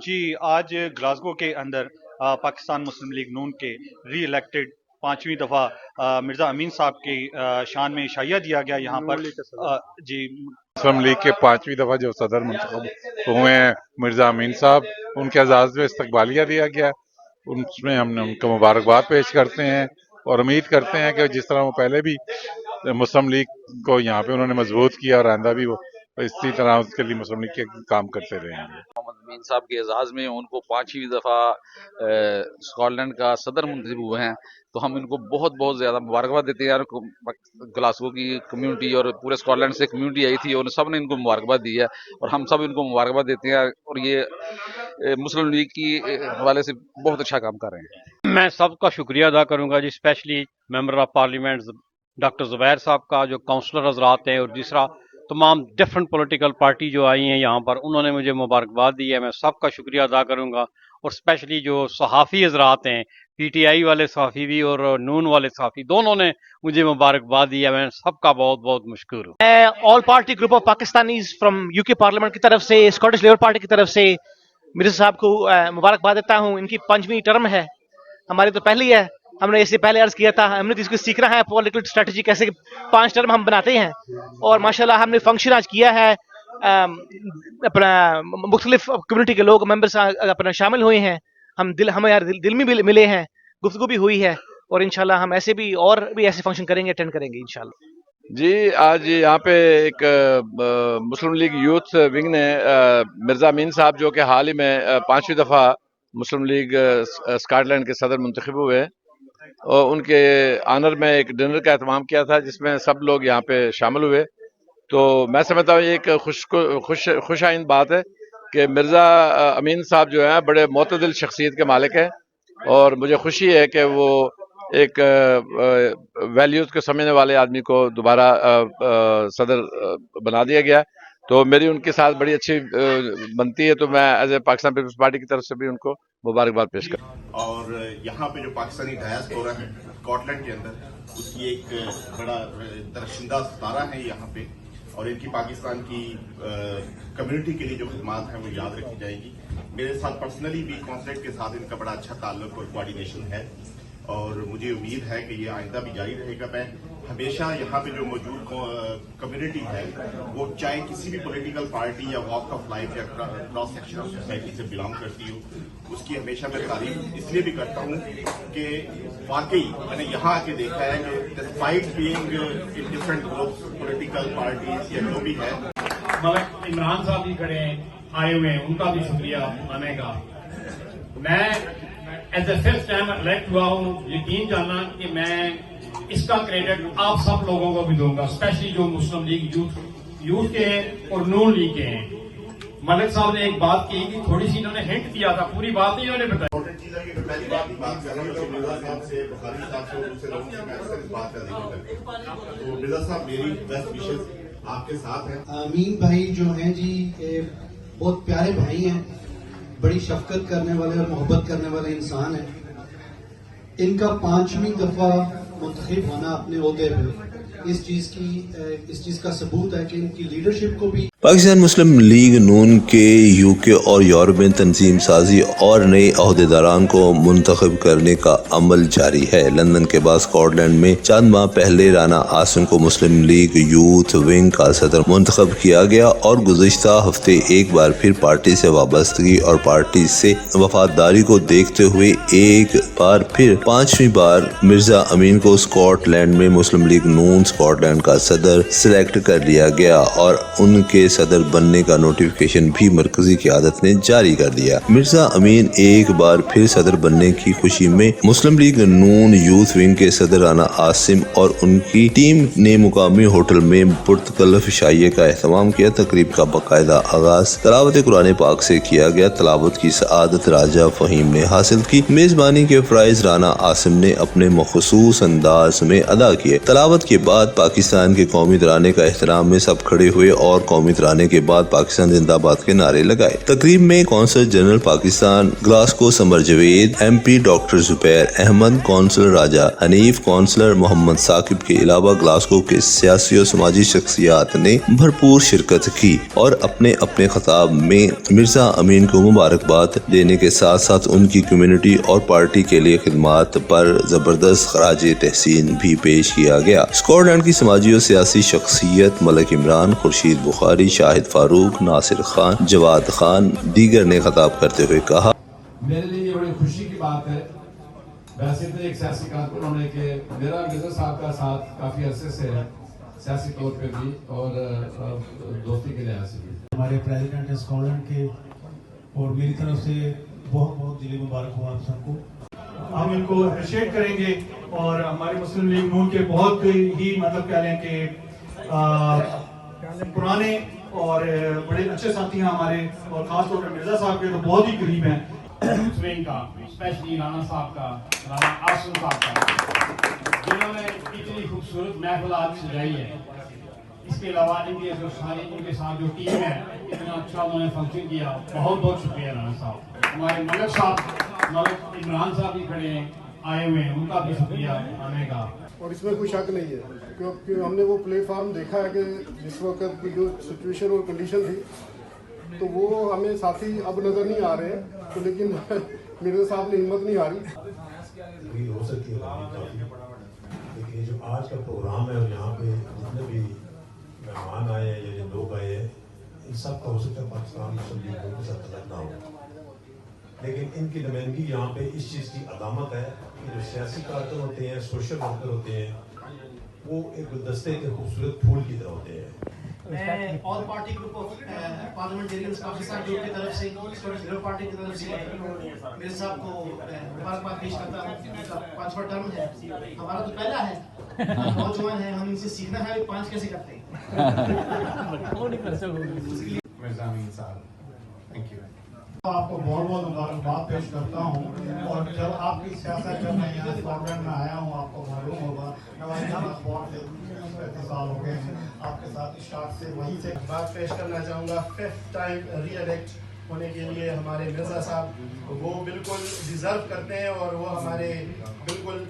جی آج گلاسگو کے اندر پاکستان مسلم لیگ نون کے ری الیکٹڈ 5ویں دفعہ مرزا امین صاحب کی شان میں عشائیہ دیا گیا یہاں پر جی مسلم لیگ کے 5ویں دفعہ جو صدر منتخب ہوئے ہیں مرزا امین صاحب، ان کے اعزاز میں استقبالیہ دیا گیا، اس میں ہم نے ان کو مبارکباد پیش کرتے ہیں اور امید کرتے ہیں کہ جس طرح وہ پہلے بھی مسلم لیگ کو یہاں پہ انہوں نے مضبوط کیا اور آئندہ بھی وہ اسی طرح اس کے لیے مسلم لیگ کے کام کرتے رہیں گے۔ محمد امین صاحب کے اعزاز میں ان کو 5ویں دفعہ اسکاٹ لینڈ کا صدر منتخب ہوئے ہیں، تو ہم ان کو بہت بہت زیادہ مبارکباد دیتے ہیں۔ گلاسگو کی کمیونٹی اور پورے اسکاٹ لینڈ سے کمیونٹی آئی تھی اور سب نے ان کو مبارکباد دی ہے اور ہم سب ان کو مبارکباد دیتے ہیں، اور یہ مسلم لیگ کی حوالے سے بہت اچھا کام کر رہے ہیں۔ میں سب کا شکریہ ادا کروں گا جی، specially member of parliament doctor Zubair صاحب کا، جو کونسلر حضرات ہیں، اور دوسرا تمام ڈفرینٹ پولیٹیکل پارٹی جو آئی ہیں یہاں پر، انہوں نے مجھے مبارکباد دی ہے، میں سب کا شکریہ ادا کروں گا۔ اور اسپیشلی جو صحافی حضرات ہیں، پی ٹی آئی والے صحافی بھی اور نون والے صحافی، دونوں نے مجھے مبارکباد دی ہے، میں سب کا بہت بہت مشکور ہوں۔ میں آل party group of Pakistanis from UK parliament کی طرف سے، اسکاٹش لیبر پارٹی کی طرف سے مرزا صاحب کو مبارکباد دیتا ہوں۔ ان کی 5ویں ٹرم ہے، ہماری تو پہلی ہے، ہم نے اس سے پہلے عرض کیا تھا، ہم نے اس کو سیکھنا ہے پولیٹیکل اسٹریٹجی کیسے 5 ٹرم ہم بناتے ہیں، اور ماشاءاللہ ہم نے فنکشن آج کیا ہے، اپنا مختلف کمیونٹی کے لوگ ممبرس اپنا شامل ہوئے ہیں، ہمیں یار دل میں بھی ملے ہیں، گفتگو بھی ہوئی ہے، اور انشاءاللہ ہم ایسے بھی اور بھی ایسے فنکشن کریں گے، اٹینڈ کریں گے انشاءاللہ۔ جی آج یہاں پہ ایک مسلم لیگ یوتھ ونگ نے مرزا امین صاحب جو کہ حال ہی میں 5ویں دفعہ مسلم لیگ اسکاٹ لینڈ کے صدر منتخب ہوئے، اور ان کے آنر میں ایک ڈنر کا اہتمام کیا تھا جس میں سب لوگ یہاں پہ شامل ہوئے۔ تو میں سمجھتا ہوں یہ ایک خوش آئند بات ہے کہ مرزا امین صاحب جو ہیں بڑے معتدل شخصیت کے مالک ہیں، اور مجھے خوشی ہے کہ وہ ایک ویلیوز کو سمجھنے والے آدمی کو دوبارہ صدر بنا دیا گیا، تو میری ان کے ساتھ بڑی اچھی بنتی ہے، تو میں ایز اے پاکستان پیپلز پارٹی کی طرف سے بھی ان کو مبارکباد پیش کرتا ہوں۔ اور یہاں پہ جو پاکستانی ڈایاسپورا ہے اسکاٹ لینڈ کے اندر، اس کی ایک بڑا درخشندہ ستارہ ہے یہاں پہ، اور ان کی پاکستان کی کمیونٹی کے لیے جو خدمات ہیں وہ یاد رکھی جائیں گی۔ میرے ساتھ پرسنلی بھی کونسلیٹ کے ساتھ ان کا بڑا اچھا تعلق اور کوآرڈینیشن ہے، اور مجھے امید ہے کہ یہ آئندہ بھی جاری رہے گا۔ میں ہمیشہ یہاں پہ جو موجود کمیونٹی ہے، وہ چاہے کسی بھی پولیٹیکل پارٹی یا واک آف لائف یا کراس سیکشن آف سوسائٹی سے بلانگ کرتی ہوں، اس کی ہمیشہ میں تعریف اس لیے بھی کرتا ہوں کہ واقعی میں نے یہاں آ کے دیکھا ہے کہ despite being in different groups, political parties یا جو بھی ہے، ملک عمران صاحب بھی کھڑے ہیں، آئے ہوئے ہیں، ان کا بھی شکریہ مانے گا۔ میں ایز اے فرسٹ ٹائم الیکٹ ہوا ہوں، یقین جاننا کہ میں اس کا کریڈٹ آپ سب لوگوں کو بھی دوں گا، اسپیشلی جو مسلم لیگ یوتھ کے ہیں اور نون لیگ کے ہیں۔ ملک صاحب نے ایک بات کی کہ تھوڑی سی انہوں نے ہنٹ دیا تھا، پوری بات نہیں انہوں نے بتائی۔ چیز ہے کہ پہلی بار بات کر رہا ہوں مرزا صاحب سے، بخاری صاحب سے اور دوسرے لوگوں سے میں اکثر اس بات کا ذکر کرتا ہوں، تو مرزا صاحب میری بیسٹ وشز آپ کے ساتھ ہیں۔ امین بھائی جو ہیں جی بہت پیارے بھائی ہیں، بڑی شفقت کرنے والے اور محبت کرنے والے انسان ہیں۔ ان کا 5ویں دفعہ منتخب ہونا اپنے عہدے پہ اس چیز کا ثبوت ہے کہ ان کی لیڈرشپ کو بھی پاکستان مسلم لیگ نون کے UK اور یورپ میں تنظیم سازی اور نئے عہدیداران کو منتخب کرنے کا عمل جاری ہے۔ لندن کے بعد اسکاٹ لینڈ میں چند ماہ پہلے رانا عاصم کو مسلم لیگ یوتھ ونگ کا صدر منتخب کیا گیا، اور گزشتہ ہفتے ایک بار پھر پارٹی سے وابستگی اور پارٹی سے وفاداری کو دیکھتے ہوئے ایک بار پھر 5ویں بار مرزا امین کو اسکاٹ لینڈ میں مسلم لیگ نون اسکاٹ لینڈ کا صدر سلیکٹ کر لیا گیا، اور ان کے صدر بننے کا نوٹیفیکیشن بھی مرکزی قیادت نے جاری کر دیا۔ مرزا امین ایک بار پھر صدر بننے کی خوشی میں مسلم لیگ نون یوتھ ونگ کے صدر رانا عاصم اور ان کی ٹیم نے مقامی ہوٹل میں پرتکلف عشائیے کا اہتمام کیا۔ تقریب کا باقاعدہ آغاز تلاوت قرآن پاک سے کیا گیا۔ تلاوت کی سعادت راجہ فہیم نے حاصل کی۔ میزبانی کے فرائض رانا عاصم نے اپنے مخصوص انداز میں ادا کیے۔ تلاوت کے بعد بعد پاکستان کے قومی ترانے کا احترام میں سب کھڑے ہوئے اور قومی ترانے کے بعد پاکستان زندہ باد کے نعرے لگائے۔ تقریب میں قونصل جنرل پاکستان گلاسکو سمر جوید، ایم پی ڈاکٹر زبیر احمد، قونصل راجہ حنیف، قونصلر محمد ثاقب کے علاوہ گلاسکو کے سیاسی اور سماجی شخصیات نے بھرپور شرکت کی اور اپنے اپنے خطاب میں مرزا امین کو مبارکباد دینے کے ساتھ ساتھ ان کی کمیونٹی اور پارٹی کے لیے خدمات پر زبردست خراج تحسین بھی پیش کیا گیا۔ اسکاٹ لینڈ کی سماجی اور سیاسی شخصیت ملک عمران، خورشید بخاری، شاہد فاروق، ناصر خان، جواد خان دیگر نے خطاب کرتے ہوئے کہا، میرے لیے یہ بڑی خوشی کی بات ہے، ویسے تو ایک سیاسی کارکن ہونے کے میرا مرزا صاحب کا ساتھ کافی عرصے سے ہے، سیاسی طور پہ بھی اور دوستی کے لحاظ سے بھی۔ ہمارے پریزیڈنٹ اسکاٹ لینڈ کے اور میری طرف سے بہت بہت دلی مبارک ہو آپ سب کو۔ ہم ان کو اپریشیٹ کریں گے اور ہمارے مسلم لیگ نون کے بہت ہی مطلب کہہ لیں کہ پرانے اور بڑے اچھے ساتھی ہیں ہمارے، اور خاص طور پر مرزا صاحب کے تو بہت ہی قریب ہیں۔ یوتھ ونگ کا، اسپیشلی رانا صاحب کا، رانا آصف صاحب کا، جنہوں نے اتنی خوبصورت محفل آج سجائی ہے۔ اس کے علاوہ ان کے جو سارے ان کے ساتھ جو ٹیم ہے، اتنا اچھا انہوں نے فنکشن کیا، بہت بہت شکریہ رانا صاحب۔ ہمارے ملک صاحب، ملک عمران صاحب بھی کھڑے ہیں، آئے ہوئے ہیں، ان کا بھی شکریہ آنے کا۔ اور اس میں کوئی شک نہیں ہے کیونکہ ہم نے وہ پلیٹ فارم دیکھا ہے کہ جس وقت کی جو سچویشن اور کنڈیشن تھی تو وہ ہمیں ساتھی اب نظر نہیں آ رہے ہیں، تو لیکن مرزا صاحب نے ہمت نہیں ہاری۔ ہو سکتی ہے لیکن جو آج کا پروگرام ہے اور یہاں پہ جتنے بھی مہمان آئے ہیں یا جو لوگ آئے ہیں، ان سب کا ہو سکتا ہے پاکستان مسلم لیگ نون کے ساتھ تعلق نہ ہو، لیکن ان کی نمائندگی یہاں پہ اس چیز کی علامت ہے کہ جو سیاسی کارکن ہوتے ہیں، سوشل ورکر ہوتے ہیں، وہ ایک گلدستے کے خوبصورت پھول کی طرح ہوتے ہیں۔ میں آل party group of parliamentarians Pakistan group کی طرف سے، لیبر پارٹی کی طرف سے مرزا صاحب کو مبارکباد پیش کرتا ہوں۔ ان کا 5واں ٹرم ہے، ہمارا تو پہلا ہے، نوجوان ہیں، ہم ان سے سیکھنا ہے 5 کیسے کرتے ہیں۔ مرزا امین صاحب، تھینک یو۔ آپ کو بہت بہت مبارکباد پیش کرتا ہوں، اور جب آپ کی سیاست جب میں یہاں اسکاٹ لینڈ میں آیا ہوں، آپ کو معلوم ہوگا سال ہو گئے ہیں آپ کے ساتھ اسٹارٹ سے، وہیں سے بات پیش کرنا چاہوں گا۔ 5th ٹائم ری الیکٹ ہونے کے لیے ہمارے مرزا صاحب وہ بالکل ڈیزرو کرتے ہیں، اور وہ ہمارے بالکل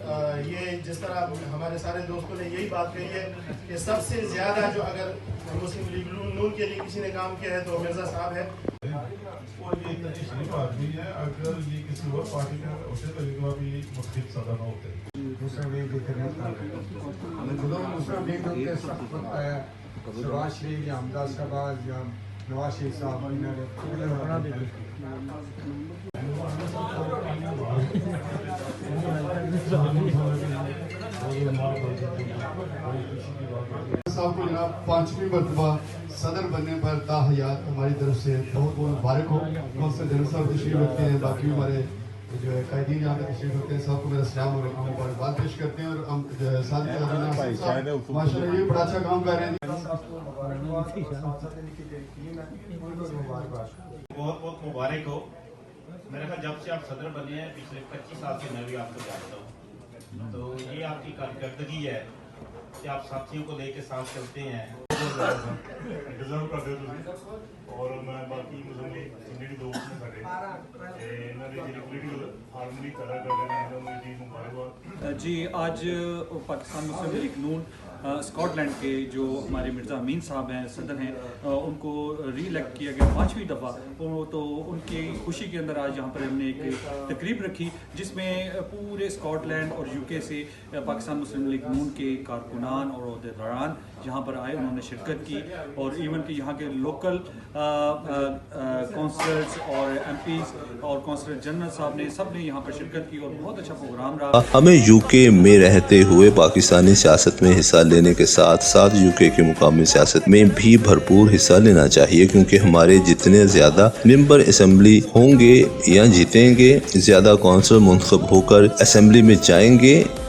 یہ جس طرح ہمارے سارے دوستوں نے یہی بات کہی ہے کہ سب سے زیادہ جو اگر مسلم لیگ نون کے لیے کسی نے کام کیا ہے تو مرزا صاحب ہے۔ اور یہ ایک شریف آدمی ہے، اگر یہ کسی اور پارٹی میں ہوتے تو ایک بار بھی مختلف صدر نہ ہوتے۔ مسلم لیگ کی خدمت کر رہے ہیں، مسلم لیگ کے سخت وقت ہے، شہباز شریف یا حمزہ شہباز یا نواز شریف صاحب صاحب کو جناب 5ویں مرتبہ صدر بننے پر تاحیات ہماری طرف سے بہت بہت مبارک ہو۔ قونصل جنرل صاحب تشریف رکھتے ہیں، باقی ہمارے جو ہے قائدین یہاں پہ تشریف رکھتے ہیں، سب کو میرا سلام اور مبارکباد پیش کرتے ہیں۔ اور ہم ساتھ ماشاء اللہ یہ بڑا اچھا کام کر رہے ہیں۔ بہت بہت مبارک ہو۔ میرے خیال جب سے آپ صدر بنے ہیں پچھلے 25 سال سے میں بھی آپ کو جانتا ہوں، تو یہ آپ کی کارکردگی ہے کہ آپ ساتھیوں کو لے کے ساتھ چلتے ہیں۔ ڈیزرو کرتے ہو اور میں باقی مسلم لیگ سنیڈی دوست نے سارے انہوں نے جی پولیٹیکل ہارمونی پیدا کر رہے ہیں، انہوں نے جی مبارکباد۔ جی آج پاکستان مسلم لیگ نون اسکاٹ لینڈ کے جو ہمارے مرزا امین صاحب ہیں، صدر ہیں، ان کو ری الیکٹ کیا گیا 5ویں دفعہ، تو ان کی خوشی کے اندر آج یہاں پر ہم نے ایک تقریب رکھی جس میں پورے اسکاٹ لینڈ اور UK سے پاکستان مسلم لیگ نون کے کارکنان اور عہدیداران یہاں پر آئے، انہوں نے شرکت کی، اور ایون کہ یہاں کے لوکل کونسلرز اور MPs اور کونسلر جنرل صاحب نے سب نے یہاں پر شرکت کی اور بہت اچھا پروگرام رہا۔ ہمیں UK میں رہتے ہوئے پاکستانی سیاست میں حصہ لینے کے ساتھ ساتھ UK کے مقامی سیاست میں بھی بھرپور حصہ لینا چاہیے، کیونکہ ہمارے جتنے زیادہ ممبر اسمبلی ہوں گے یا جیتیں گے، زیادہ کونسل منتخب ہو کر اسمبلی میں جائیں گے،